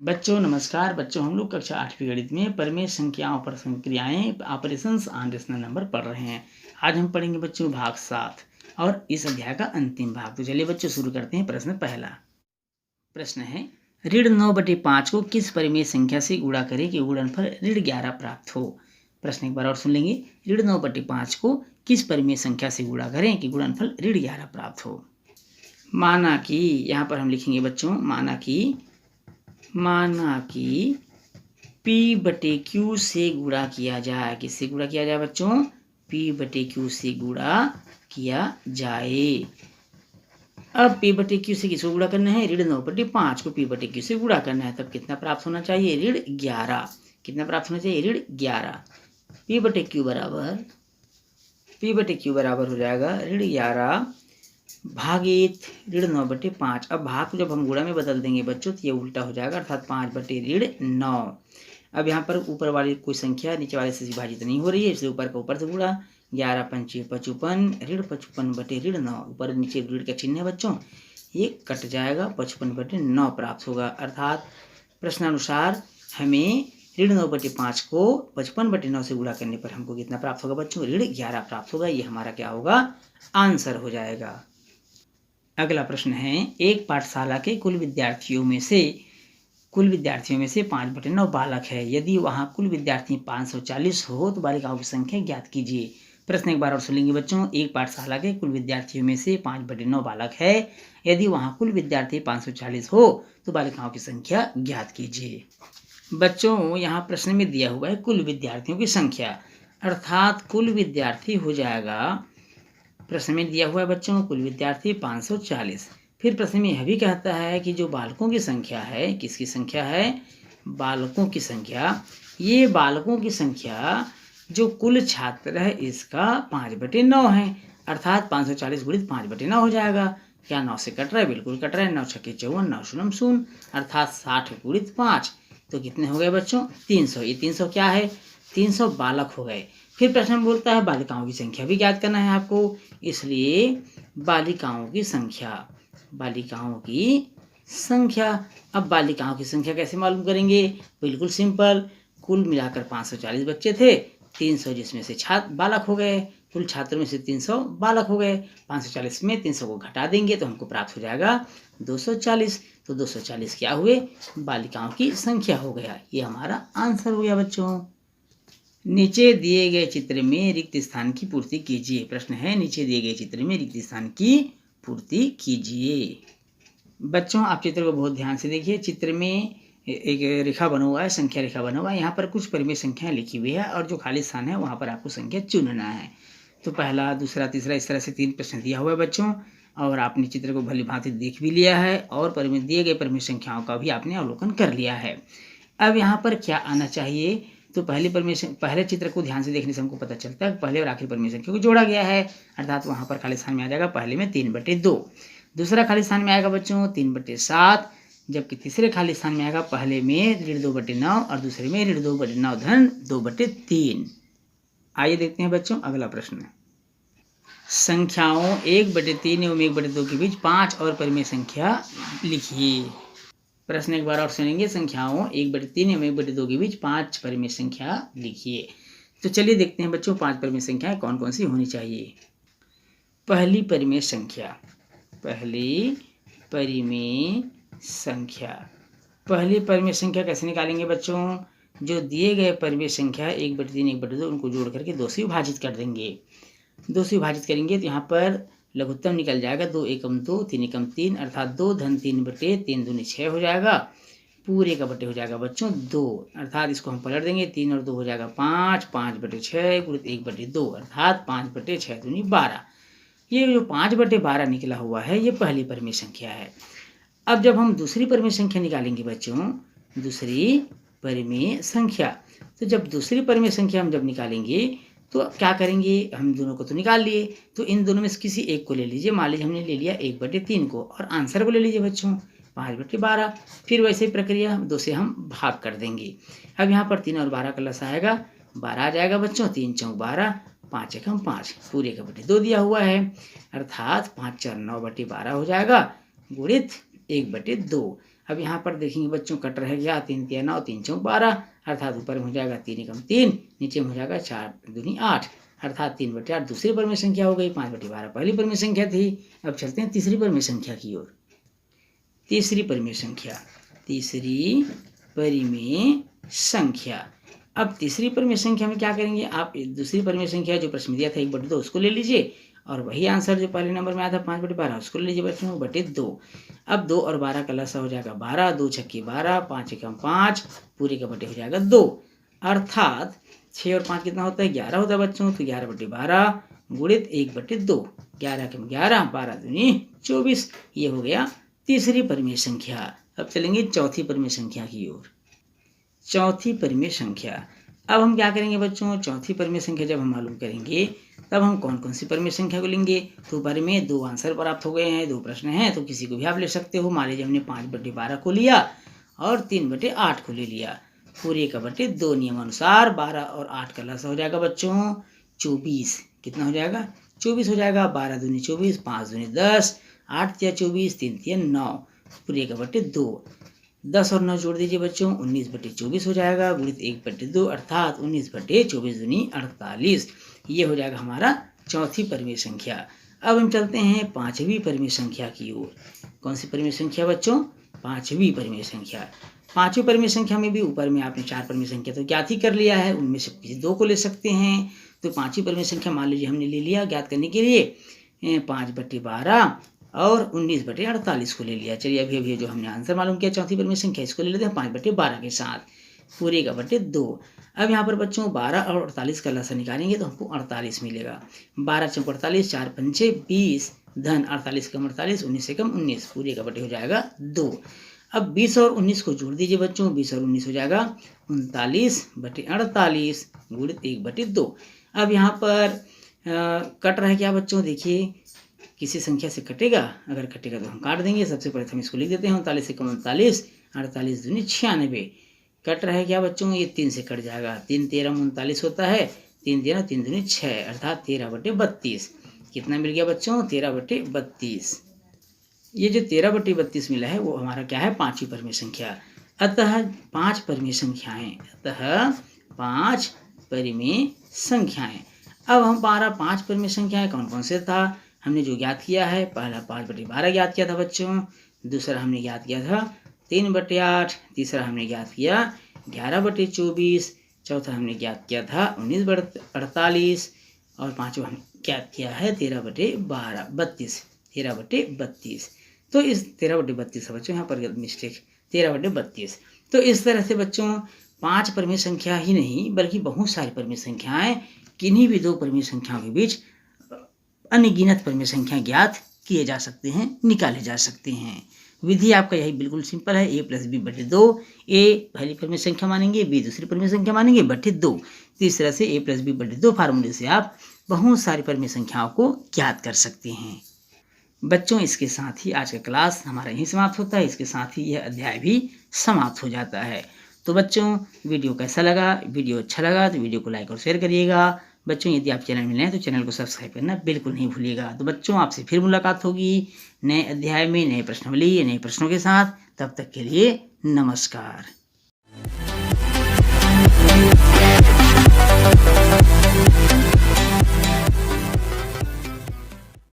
बच्चों नमस्कार। बच्चों हम लोग कक्षा 8वीं गणित में परिमेय संख्याओं पर संक्रियाएं ऑपरेशंस ऑन रेशनल नंबर पढ़ रहे हैं। आज हम पढ़ेंगे बच्चों भाग 7 और इस अध्याय का अंतिम भाग। तो चलिए बच्चों शुरू करते हैं। प्रश्न पहला प्रश्न है, ऋण 9/5 को किस परिमेय संख्या से गुणा करें कि गुणनफल ऋण 11 प्राप्त हो। प्रश्न एक बार और सुन लेंगे। ऋण 9/5 को किस परिमेय संख्या से गुणा करें कि गुणनफल ऋण 11 प्राप्त हो। माना कि यहाँ पर हम लिखेंगे बच्चों, माना कि P/Q से गुणा किया जाए। किससे गुणा किया जाए बच्चों? P/Q से गुणा किया जाए। अब P/Q से किसको गुणा करना है? ऋण 9/5 को P/Q से गुणा करना है। तब कितना प्राप्त होना चाहिए? ऋण 11। कितना प्राप्त होना चाहिए? ऋण 11। P/Q बराबर हो जाएगा ऋण 11 भागित ऋण 9/5। अब भाग को जब हम गुणा में बदल देंगे बच्चों तो ये उल्टा हो जाएगा, अर्थात 5/9। अब यहाँ पर ऊपर वाली कोई संख्या नीचे वाले से विभाजित नहीं हो रही है, इसलिए ऊपर का ऊपर से गुणा। 11×5 = 55, ऋण 55/9। ऊपर नीचे ऋण का चिन्ह है बच्चों, ये कट जाएगा, 55/9 प्राप्त होगा। अर्थात प्रश्नानुसार हमें ऋण 9/5 को 55/9 से गुणा करने पर हमको कितना प्राप्त होगा बच्चों? ऋण 11 प्राप्त होगा। ये हमारा क्या होगा? आंसर हो जाएगा। अगला प्रश्न है, एक पाठशाला के कुल विद्यार्थियों में से 5/9 बालक है। यदि वहाँ कुल विद्यार्थी 540 हो तो बालिकाओं की संख्या ज्ञात कीजिए। प्रश्न एक बार और सुनेंगे बच्चों। एक पाठशाला के कुल विद्यार्थियों में से 5/9 बालक है। यदि वहाँ कुल विद्यार्थी 540 हो तो बालिकाओं की संख्या ज्ञात कीजिए। बच्चों यहाँ प्रश्न में दिया हुआ है कुल विद्यार्थियों की संख्या, अर्थात कुल विद्यार्थी हो जाएगा। प्रश्न में दिया हुआ है बच्चों कुल विद्यार्थी 540। फिर प्रश्न में यह भी कहता है कि जो बालकों की संख्या है, किसकी संख्या है? बालकों की संख्या। ये बालकों की संख्या जो कुल छात्र है इसका 5/9 है, अर्थात 540 गुणित 5/9 हो जाएगा। क्या 9 से कट रहा है? बिल्कुल कट रहा है। 9 × 6 = 54, 9 शून्य शून्य, अर्थात 60 गुणित 5। तो कितने हो गए बच्चों? 300। ये 300 क्या है? 300 बालक हो गए। फिर प्रश्न बोलता है बालिकाओं की संख्या भी ज्ञात करना है आपको, इसलिए बालिकाओं की संख्या। अब बालिकाओं की संख्या कैसे मालूम करेंगे? बिल्कुल सिंपल। कुल मिलाकर 540 बच्चे थे, 300 जिसमें से छात्र बालक हो गए, कुल छात्रों में से 300 बालक हो गए। 540 में 300 को घटा देंगे तो हमको प्राप्त हो जाएगा 240। तो 240 क्या हुए? बालिकाओं की संख्या हो गया। ये हमारा आंसर हो गया बच्चों। नीचे दिए गए चित्र में रिक्त स्थान की पूर्ति कीजिए। प्रश्न है, नीचे दिए गए चित्र में रिक्त स्थान की पूर्ति कीजिए। बच्चों आप चित्र को बहुत ध्यान से देखिए। चित्र में एक रेखा बना हुआ है, संख्या रेखा बना हुआ है। यहाँ पर कुछ परिमेय संख्याएं लिखी हुई है और जो खाली स्थान है वहाँ पर आपको संख्या चुनना है। तो पहला, दूसरा, तीसरा, इस तरह से 3 प्रश्न दिया हुआ है बच्चों, और आपने चित्र को भली भांति देख भी लिया है और दिए गए परिमेय संख्याओं का भी आपने अवलोकन कर लिया है। अब यहाँ पर क्या आना चाहिए? तो पहले चित्र को ध्यान से देखने से हमको पता चलता है पहले और आखिरी परिमेय संख्या को जोड़ा गया है, अर्थात वहाँ पर खाली स्थान में आ जाएगा पहले में 3/2। दूसरा खाली स्थान में आएगा बच्चों 3/7, जबकि तीसरे खाली स्थान में आएगा पहले में ऋण 2/9 और दूसरे में ऋण 2/9 धन 2/3। आइए देखते हैं बच्चों अगला प्रश्न। संख्याओं 1/3 एवं 1/2 के बीच 5 और परिमेय संख्या लिखिए। प्रश्न एक बार और सुनेंगे। संख्याओं 1/3 एवं 1/2 के बीच 5 परिमेय संख्या लिखिए। तो चलिए देखते हैं बच्चों 5 परिमेय संख्याएं कौन कौन सी होनी चाहिए। पहली परिमेय संख्या कैसे निकालेंगे बच्चों? जो दिए गए परिमेय संख्या 1/3 1/2 उनको जोड़ करके 2 से विभाजित कर देंगे। 2 से विभाजित करेंगे तो यहाँ पर लघुत्तम निकल जाएगा 2 एकम 2 3 एकम 3, अर्थात 2 धन 3/3 दूनी 6 हो जाएगा। पूरे का बटे हो जाएगा बच्चों 2, अर्थात इसको हम पलट देंगे, 3 और 2 हो जाएगा 5, 5/6 गुणित 1/2, अर्थात 5/6 दूनी 12। ये जो 5/12 निकला हुआ है ये पहली परिमेय संख्या है। अब जब हम दूसरी परिमेय संख्या निकालेंगे बच्चों, दूसरी परिमेय संख्या, तो जब दूसरी परिमेय संख्या हम जब निकालेंगे तो क्या करेंगे? हम दोनों को तो निकाल लिए, तो इन दोनों में से किसी एक को ले लीजिए। मान लीजिए हमने ले लिया 1/3 को, और आंसर को ले लीजिए बच्चों 5/12। फिर वैसे ही प्रक्रिया 2 से हम भाग कर देंगे। अब यहाँ पर 3 और 12 का लसा आएगा, 12 आ जाएगा बच्चों। 3 चौक 12, 5 एकम 5, पूरे का बटे 2 दिया हुआ है, अर्थात 5 4 9/12 हो जाएगा गुणित 1/2। अब यहाँ पर देखेंगे बच्चों कट रह गया, 3 तिया 9, 3 चौक 12, अर्थात ऊपर में हो जाएगा 3 एकम 3, नीचे में हो जाएगा 4 दूनी 8, अर्थात 3/8 दूसरी परिमेय संख्या हो गई, 5/12 पहली परिमेय संख्या थी। अब चलते हैं तीसरी परिमेय संख्या की ओर। तीसरी परिमेय संख्या, तीसरी परिमेय संख्या। अब तीसरी परिमेय संख्या में क्या करेंगे, आप दूसरी परिमेय संख्या जो प्रश्न दिया था 1/2 उसको ले लीजिए, और वही आंसर जो पहले नंबर में आया था 5/12 उसको ले लीजिए बच्चों, बटे 2। अब 2 और 12 का लसा हो जाएगा 12, 2 छक्के 12, 5 एकम 5, पूरे का बटे हो जाएगा 2, अर्थात 6 और 5 कितना होता है, 11 होता है बच्चों। तो 11/12 गुणित 1/2, 11 एकम 11, 12 दूनी 24, ये हो गया तीसरी परिमेय संख्या। अब चलेंगे चौथी परिमेय संख्या की ओर। चौथी परिमेय संख्या, अब हम क्या करेंगे बच्चों, चौथी परिमेय संख्या जब हम मालूम करेंगे तब हम कौन कौन सी परिमेय संख्या को लेंगे। तो ऊपर में 2 आंसर प्राप्त हो गए हैं, 2 प्रश्न हैं, तो किसी को भी आप ले सकते हो। मान लीजिए हमने 5/12 को लिया और 3/8 को ले लिया, पूरे का बटे 2 नियमानुसार 12 और 8 का लसा हो जाएगा बच्चों 24, कितना हो जाएगा 24 हो जाएगा, 12 दूनी 24, 5 दूनी 10, 8 तिया 24, 3 तिया 9, पूरे का बटे 2, 10 और 9 जोड़ दीजिए बच्चों, 19/24 हो जाएगा, गुणित 1/2, अर्थात 19/24 दूनी 48, ये हो जाएगा हमारा चौथी परिमेय संख्या। अब हम चलते हैं पांचवी परिमेय संख्या की ओर। कौन सी परिमेय संख्या बच्चों, पांचवी परिमेय संख्या। पांचवी परिमेय संख्या में भी ऊपर में आपने 4 परिमेय संख्या तो ज्ञात ही कर लिया है, उनमें से किसी 2 को ले सकते हैं। तो पांचवी परिमेय संख्या मान लीजिए हमने ले लिया ज्ञात करने के लिए 5/12 और 19/48 को ले लिया। चलिए अभी अभी जो हमने आंसर मालूम किया चौथी परिमेय संख्या, इसको ले लेते हैं 5/12 के साथ, पूरे का बटे 2। अब यहाँ पर बच्चों 12 और 48 का लसा निकालेंगे तो हमको 48 मिलेगा, 12 चौक 48, 4 पंचे 20, धन 48 कम 48, 19 से कम 19, पूरे का बटे हो जाएगा 2। अब 20 और 19 को जोड़ दीजिए बच्चों, 20 और 19 हो जाएगा 39/48 गुणित 1/2। अब यहाँ पर कट रहा है क्या बच्चों, देखिए किसी संख्या से कटेगा, अगर कटेगा तो हम काट देंगे। सबसे पहले हम इसको लिख देते हैं 39 से कम 39, 48 दूनी 96, कट रहा है क्या बच्चों, ये 3 से कट जाएगा, 3 13 39 होता है, 3 13 3 दूनी 6, अर्थात 13/32, कितना मिल गया बच्चों 13/32। ये जो 13/32 मिला है वो हमारा क्या है, पांचवी परिमेय संख्या। अतः 5 परिमेय संख्याएं, अतः 5 परिमेय संख्याएं। अब हम 5 परिमेय संख्याएं कौन कौन से था, हमने जो ज्ञात किया है, पहला 5/12 ज्ञात किया था बच्चों, दूसरा हमने ज्ञात किया था 3/8, तीसरा हमने ज्ञात किया 11/24, चौथा हमने ज्ञात किया था 19/48 और पांचवा हमने ज्ञात किया है 13/32। तो इस 13/32 बच्चों यहाँ पर मिस्टेक 13/32। तो इस तरह से बच्चों 5 परिमेय संख्या ही नहीं बल्कि बहुत सारी परिमेय संख्याएं किन्हीं भी 2 परिमेय संख्याओं के बीच अनगिनत परिमेय संख्या ज्ञात किए जा सकते हैं, निकाले जा सकते हैं। विधि आपका यही बिल्कुल सिंपल है, a + b/2, a पहली परिमेय संख्या मानेंगे, b दूसरी परिमेय संख्या मानेंगे, बटे 2। तो इस तरह से a + b/2 फार्मूले से आप बहुत सारी परिमेय संख्याओं को ज्ञात कर सकते हैं। बच्चों इसके साथ ही आज का क्लास हमारा यहीं समाप्त होता है, इसके साथ ही यह अध्याय भी समाप्त हो जाता है। तो बच्चों वीडियो कैसा लगा, वीडियो अच्छा लगा तो वीडियो को लाइक और शेयर करिएगा। बच्चों यदि आप चैनल में नए हैं तो चैनल को सब्सक्राइब करना बिल्कुल नहीं भूलिएगा। तो बच्चों आपसे फिर मुलाकात होगी नए अध्याय में, नए प्रश्नावली, नए प्रश्नों के साथ। तब तक के लिए नमस्कार।